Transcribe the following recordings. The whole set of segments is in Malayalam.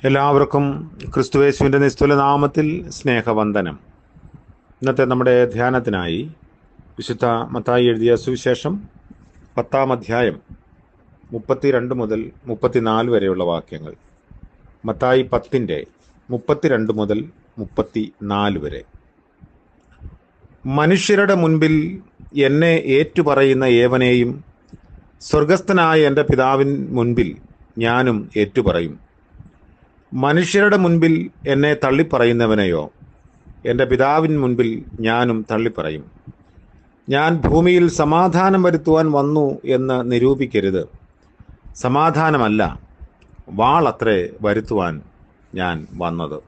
എല്ലാവർക്കും ക്രിസ്തുയേശുവിൻ്റെ നിസ്തുല നാമത്തിൽ സ്നേഹവന്ദനം. ഇന്നത്തെ നമ്മുടെ ധ്യാനത്തിനായി വിശുദ്ധ മത്തായി എഴുതിയ സുവിശേഷം 10-ാം അധ്യായം 32 മുതൽ 34 വരെയുള്ള വാക്യങ്ങൾ. മത്തായി 10-ന്റെ 32 മുതൽ 34 വരെ. മനുഷ്യരുടെ മുൻപിൽ എന്നെ ഏറ്റുപറയുന്ന ഏവനെയും സ്വർഗസ്ഥനായ എൻ്റെ പിതാവിൻ മുൻപിൽ ഞാനും ഏറ്റുപറയും. മനുഷ്യരുടെ മുൻപിൽ എന്നെ തള്ളിപ്പറയുന്നവനെയോ എൻ്റെ പിതാവിൻ മുൻപിൽ ഞാനും തള്ളിപ്പറയും. ഞാൻ ഭൂമിയിൽ സമാധാനം വരുത്തുവാൻ വന്നു എന്ന് നിരൂപിക്കരുത്. സമാധാനമല്ല, വാളത്രേ വരുത്തുവാൻ ഞാൻ വന്നത്.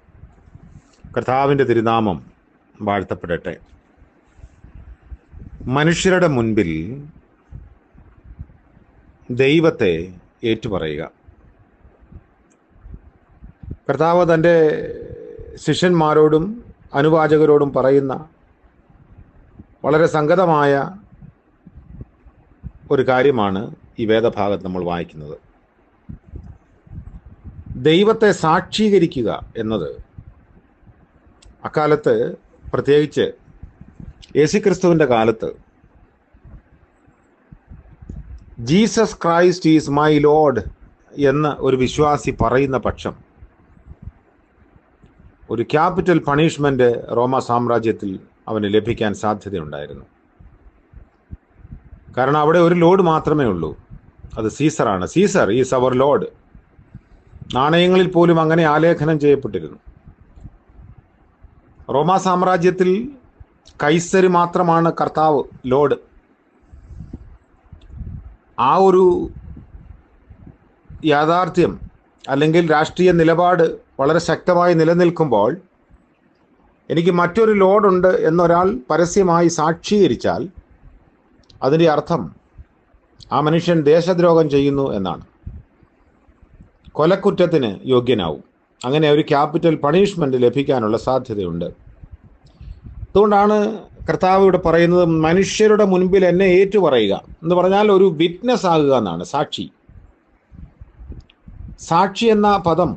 കർത്താവിൻ്റെ തിരുനാമം വാഴ്ത്തപ്പെടട്ടെ. മനുഷ്യരുടെ മുൻപിൽ ദൈവത്തെ ഏറ്റുപറയുക. കർത്താവ് തൻ്റെ ശിഷ്യന്മാരോടും അനുവാചകരോടും പറയുന്ന വളരെ സംഗതമായ ഒരു കാര്യമാണ് ഈ വേദഭാഗത്ത് നമ്മൾ വായിക്കുന്നത്. ദൈവത്തെ സാക്ഷീകരിക്കുക എന്നത് അക്കാലത്ത്, പ്രത്യേകിച്ച് യേശുക്രിസ്തുവിൻ്റെ കാലത്ത്, Jesus Christ is my Lord എന്ന് ഒരു വിശ്വാസി പറയുന്ന പക്ഷം ഒരു ക്യാപിറ്റൽ പണിഷ്മെന്റ് റോമ സാമ്രാജ്യത്തിൽ അവന് ലഭിക്കാൻ സാധ്യതയുണ്ടായിരുന്നു. കാരണം അവിടെ ഒരു ലോർഡ് മാത്രമേ ഉള്ളൂ, അത് സീസറാണ്. Caesar is our Lord. നാണയങ്ങളിൽ പോലും അങ്ങനെ ആലേഖനം ചെയ്യപ്പെട്ടിരുന്നു. റോമ സാമ്രാജ്യത്തിൽ കൈസര് മാത്രമാണ് കർത്താവ്, ലോർഡ്. ആ ഒരു യാഥാർത്ഥ്യം അല്ലെങ്കിൽ രാഷ്ട്രീയ നിലപാട് വളരെ ശക്തമായി നിലനിൽക്കുമ്പോൾ എനിക്ക് മറ്റൊരു ലോഡുണ്ട് എന്നൊരാൾ പരസ്യമായി സാക്ഷീകരിച്ചാൽ അതിൻ്റെ അർത്ഥം ആ മനുഷ്യൻ ദേശദ്രോഹം ചെയ്യുന്നു എന്നാണ്. കൊലക്കുറ്റത്തിന് യോഗ്യനാവും. അങ്ങനെ ഒരു ക്യാപിറ്റൽ പണിഷ്മെന്റ് ലഭിക്കാനുള്ള സാധ്യതയുണ്ട്. അതുകൊണ്ടാണ് കർത്താവ് ഇവിടെ പറയുന്നത്, മനുഷ്യരുടെ മുൻപിൽ എന്നെ ഏറ്റുപറയുക എന്ന് പറഞ്ഞാൽ ഒരു വിറ്റ്നസ് ആകുക എന്നാണ്. സാക്ഷി. സാക്ഷി എന്ന പദം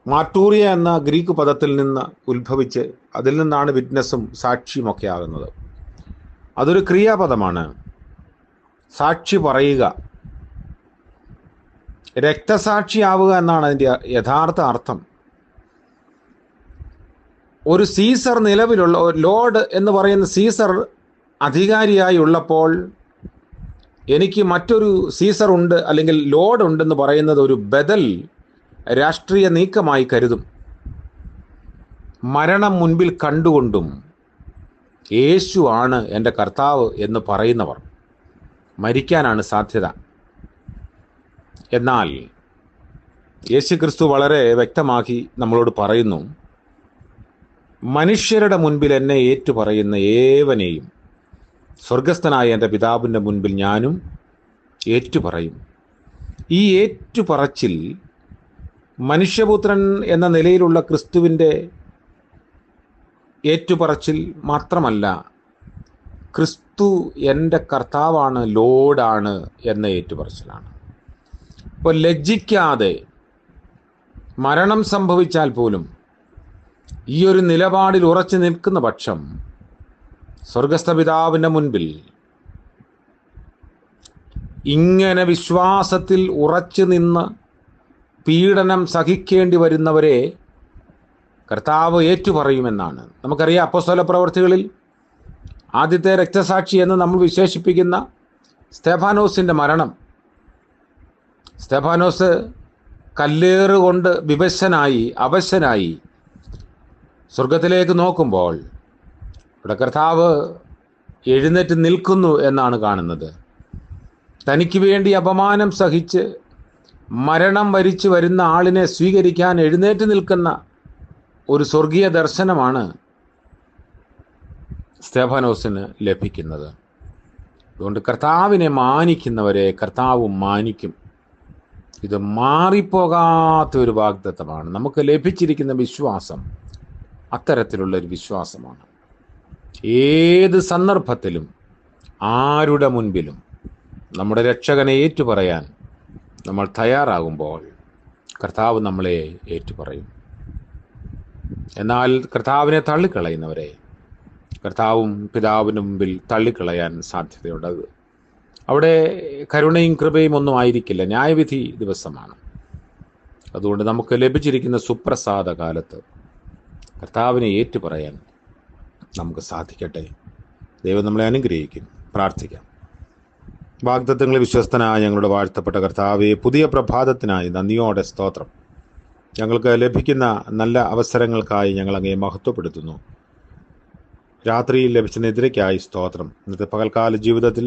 മാർട്ടൂറിയ എന്ന ഗ്രീക്ക് പദത്തിൽ നിന്ന് ഉത്ഭവിച്ച് അതിൽ നിന്നാണ് വിറ്റ്നസ്സും സാക്ഷിയുമൊക്കെ ആകുന്നത്. അതൊരു ക്രിയാപദമാണ്. സാക്ഷി പറയുക, രക്തസാക്ഷിയാവുക എന്നാണ് അതിൻ്റെ യഥാർത്ഥ അർത്ഥം. ഒരു സീസർ നിലവിലുള്ള, ലോർഡ് എന്ന് പറയുന്ന സീസർ അധികാരിയായി ഉള്ളപ്പോൾ എനിക്ക് മറ്റൊരു സീസർ ഉണ്ട് അല്ലെങ്കിൽ ലോർഡ് ഉണ്ടെന്ന് പറയുന്നത് ഒരു ബദൽ രാഷ്ട്രീയ നീക്കമായി കരുതും. മരണം മുൻപിൽ കണ്ടുകൊണ്ടും യേശു ആണ് എൻ്റെ കർത്താവ് എന്ന് പറയുന്നവർ മരിക്കാനാണ് സാധ്യത. എന്നാൽ യേശുക്രിസ്തു വളരെ വ്യക്തമാക്കി നമ്മളോട് പറയുന്നു, മനുഷ്യരുടെ മുൻപിൽ എന്നെ ഏറ്റുപറയുന്ന ഏവനെയും സ്വർഗസ്ഥനായ എൻ്റെ പിതാവിൻ്റെ മുൻപിൽ ഞാനും ഏറ്റുപറയും. ഈ ഏറ്റുപറച്ചിൽ മനുഷ്യപുത്രൻ എന്ന നിലയിലുള്ള ക്രിസ്തുവിൻ്റെ ഏറ്റുപറച്ചിൽ മാത്രമല്ല, ക്രിസ്തു എൻ്റെ കർത്താവാണ്, ലോർഡാണ് എന്ന ഏറ്റുപറച്ചിലാണ്. അപ്പോൾ ലജ്ജിക്കാതെ മരണം സംഭവിച്ചാൽ പോലും ഈ ഒരു നിലപാടിൽ ഉറച്ചു നിൽക്കുന്ന പക്ഷം സ്വർഗസ്ഥ പിതാവിൻ്റെ മുൻപിൽ ഇങ്ങനെ വിശ്വാസത്തിൽ ഉറച്ചു നിന്ന് പീഡനം സഹിക്കേണ്ടി വരുന്നവരെ കർത്താവ് ഏറ്റുപറയുമെന്നാണ്. നമുക്കറിയാം, അപ്പോസ്തല പ്രവർത്തികളിൽ ആദ്യത്തെ രക്തസാക്ഷി എന്ന് നമ്മൾ വിശേഷിപ്പിക്കുന്ന സ്തെഫാനോസിൻ്റെ മരണം. സ്തെഫാനോസ് കല്ലേറുകൊണ്ട് വിവശനായി, അവശനായി സ്വർഗത്തിലേക്ക് നോക്കുമ്പോൾ ഇവിടെ കർത്താവ് എഴുന്നേറ്റ് നിൽക്കുന്നു എന്നാണ് കാണുന്നത്. തനിക്ക് വേണ്ടി അപമാനം സഹിച്ച് മരണം വരിച്ചു വരുന്ന ആളിനെ സ്വീകരിക്കാൻ എഴുന്നേറ്റ് നിൽക്കുന്ന ഒരു സ്വർഗീയ ദർശനമാണ് സ്തെഫാനോസിന് ലഭിക്കുന്നത്. അതുകൊണ്ട് കർത്താവിനെ മാനിക്കുന്നവരെ കർത്താവും മാനിക്കും. ഇത് മാറിപ്പോകാത്ത ഒരു വാഗ്ദത്തമാണ്. നമുക്ക് ലഭിച്ചിരിക്കുന്ന വിശ്വാസം അത്തരത്തിലുള്ള ഒരു വിശ്വാസമാണ്. ഏത് സന്ദർഭത്തിലും ആരുടെ മുൻപിലും നമ്മുടെ രക്ഷകനെ ഏറ്റുപറയാൻ നമ്മൾ തയ്യാറാകുമ്പോൾ കർത്താവ് നമ്മളെ ഏറ്റുപറയും. എന്നാൽ കർത്താവിനെ തള്ളിക്കളയുന്നവരെ കർത്താവും പിതാവിന് മുമ്പിൽ തള്ളിക്കളയാൻ സാധ്യതയുണ്ട്. അവിടെ കരുണയും കൃപയും ഒന്നും ആയിരിക്കില്ല, ന്യായവിധി ദിവസമാണ്. അതുകൊണ്ട് നമുക്ക് ലഭിച്ചിരിക്കുന്ന സുപ്രസാദ കാലത്ത് കർത്താവിനെ ഏറ്റുപറയാൻ നമുക്ക് സാധിക്കട്ടെ. ദൈവം നമ്മളെ അനുഗ്രഹിക്കും. പ്രാർത്ഥിക്കാം. വാഗ്ദത്തങ്ങളിൽ വിശ്വസ്തനായ ഞങ്ങളുടെ വാഴ്ത്തപ്പെട്ട കർത്താവെ, പുതിയ പ്രഭാതത്തിനായി നന്ദിയോടെ സ്തോത്രം. ഞങ്ങൾക്ക് ലഭിക്കുന്ന നല്ല അവസരങ്ങൾക്കായി ഞങ്ങൾ അങ്ങയെ മഹത്വപ്പെടുത്തുന്നു. രാത്രിയിൽ ലഭിച്ച നിദ്രയ്ക്കായി സ്തോത്രം. ഇന്നത്തെ പകൽക്കാല ജീവിതത്തിൽ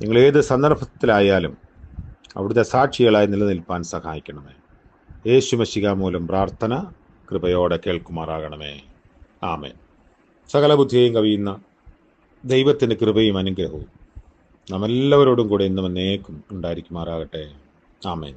നിങ്ങൾ ഏത് സന്ദർഭത്തിലായാലും അവിടുത്തെ സാക്ഷികളായി നിലനിൽപ്പാൻ സഹായിക്കണമേ. യേശു മശിഹ മൂലം പ്രാർത്ഥന കൃപയോടെ കേൾക്കുമാറാകണമേ. ആമേൻ. സകല ബുദ്ധിയെയും കവിയുന്ന ദൈവത്തിൻ്റെ കൃപയും അനുഗ്രഹവും നാം എല്ലാവരോടും കൂടെ ഇന്നും എന്നേക്കും ഉണ്ടായിരിക്കുമാറാകട്ടെ. ആമേൻ.